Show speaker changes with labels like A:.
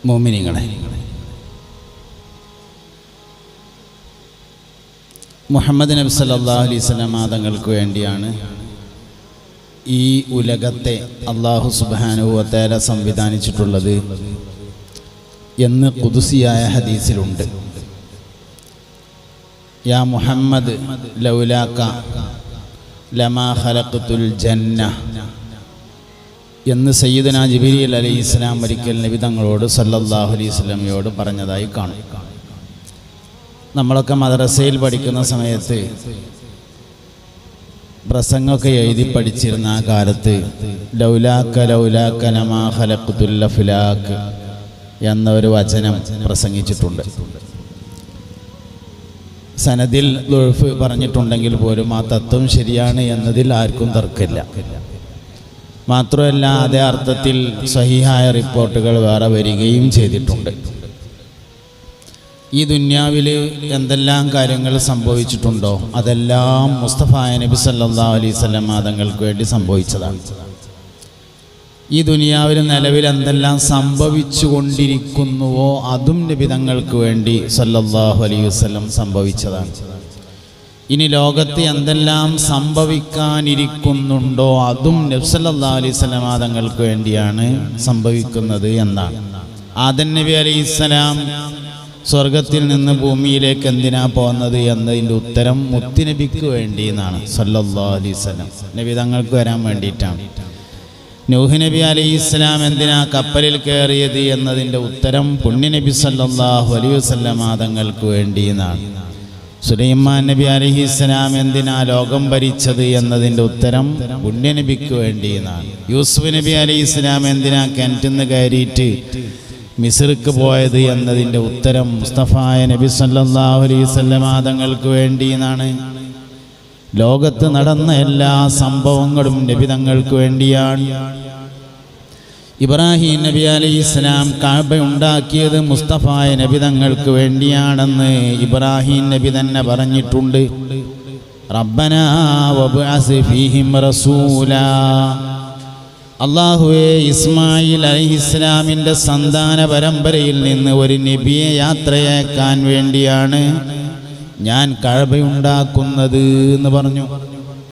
A: മുഅ്മിനീങ്ങളെ, മുഹമ്മദ് നബി സല്ലല്ലാഹു അലൈഹി വസല്ലം തങ്ങൾക്ക് വേണ്ടിയാണ് ഈ ഉലകത്തെ അല്ലാഹു സുബ്ഹാനഹു വ തആല സംവിധാനിച്ചിട്ടുള്ളത് എന്ന് ഖുദ്സിയായ ഹദീസിലുണ്ട്. യാ മുഹമ്മദ് ലൗലാക ലമാ ഖലഖതുൽ ജന്ന എന്ന് സയ്യിദുനാ ജിബ്രീൽ അലൈഹിസ്സലാം ഒരിക്കൽ നബി തങ്ങളോട് സല്ലല്ലാഹു അലൈഹി വസല്ലമയോട് പറഞ്ഞതായി കാണും. നമ്മളൊക്കെ മദ്രസയിൽ പഠിക്കുന്ന സമയത്ത് പ്രസംഗമൊക്കെ എഴുതി പഠിച്ചിരുന്ന ആ കാലത്ത് ലൗലാക ലൗലാക ലമാ ഖലഖതുൽ അഫ്ലാക്ക് എന്നൊരു വചനം പ്രസംഗിച്ചിട്ടുണ്ട്. സനദിൽ ദുഅഫ് പറഞ്ഞിട്ടുണ്ടെങ്കിൽ പോലും ആ തത്വം ശരിയാണ് എന്നതിൽ ആർക്കും തർക്കമില്ല. മാത്രമല്ല, അതേ അർത്ഥത്തിൽ സഹീഹായ റിപ്പോർട്ടുകൾ വേറെ വരികയും ചെയ്തിട്ടുണ്ട്. ഈ ദുന്യാവിൽ എന്തെല്ലാം കാര്യങ്ങൾ സംഭവിച്ചിട്ടുണ്ടോ അതെല്ലാം മുസ്തഫായ നബി സല്ലല്ലാഹു അലൈഹി വസല്ലം തങ്ങൾക്ക് വേണ്ടി സംഭവിച്ചതാണ്. ഈ ദുനിയാവിൽ നിലവിൽ എന്തെല്ലാം സംഭവിച്ചു കൊണ്ടിരിക്കുന്നുവോ അതും നബി തങ്ങൾക്ക് വേണ്ടി സല്ലല്ലാഹു അലൈഹി വസല്ലം സംഭവിച്ചതാണ്. ഇനി ലോകത്ത് എന്തെല്ലാം സംഭവിക്കാനിരിക്കുന്നുണ്ടോ അതും നബി സല്ലല്ലാഹു അലൈഹി വസല്ലം തങ്ങൾക്ക് വേണ്ടിയാണ് സംഭവിക്കുന്നത് എന്നാണ്. ആദം നബി അലൈഹിസ്സലാം സ്വർഗത്തിൽ നിന്ന് ഭൂമിയിലേക്ക് എന്തിനാ പോകുന്നത് എന്നതിൻ്റെ ഉത്തരം മുത്തുനബിക്ക് വേണ്ടി എന്നാണ്. സല്ലല്ലാഹു അലൈഹി വസല്ലം നബി തങ്ങൾക്ക് വരാൻ വേണ്ടിയിട്ടാണ്. നൂഹ് നബി അലൈഹിസ്സലാം എന്തിനാ കപ്പലിൽ കയറിയത് എന്നതിൻ്റെ ഉത്തരം പുണ്യനബി സല്ലല്ലാഹു അലൈഹി വസല്ലം തങ്ങൾക്ക് വേണ്ടി എന്നാണ്. സുലൈമാൻ നബി അലൈഹിസ്സലാം എന്തിനാ ലോകം ഭരിച്ചത് എന്നതിൻ്റെ ഉത്തരം പുണ്യനബിക്ക് വേണ്ടി എന്നാണ്. യൂസുഫ് നബി അലൈഹിസ്സലാം എന്തിനാ കിണറ്റിന്ന് കയറിയിട്ട് മിസ്ർക്ക് പോയത് എന്നതിൻ്റെ ഉത്തരം മുസ്തഫായ നബി സല്ലല്ലാഹു അലൈഹി വസല്ലം തങ്ങൾക്ക് വേണ്ടി എന്നാണ്. ലോകത്ത് നടന്ന എല്ലാ സംഭവങ്ങളും നബി തങ്ങൾക്ക് വേണ്ടിയാണ്. ഇബ്രാഹിം നബി അലൈഹിസ്സലാം കഅബ ഉണ്ടാക്കിയത് മുസ്തഫായ നബി തങ്ങൾക്ക് വേണ്ടിയാണെന്ന് ഇബ്രാഹിം നബി തന്നെ പറഞ്ഞിട്ടുണ്ട്. റബ്ബനാ വബ്അസ് ഫീഹിം റസൂലാ, അല്ലാഹുവേ ഇസ്മായിൽ അലൈഹിസ്സലാമിൻ്റെ സന്താന പരമ്പരയിൽ നിന്ന് ഒരു നബിയെ യാത്രയാക്കാൻ വേണ്ടിയാണ് ഞാൻ കഅബ ഉണ്ടാക്കുന്നത് എന്ന് പറഞ്ഞു.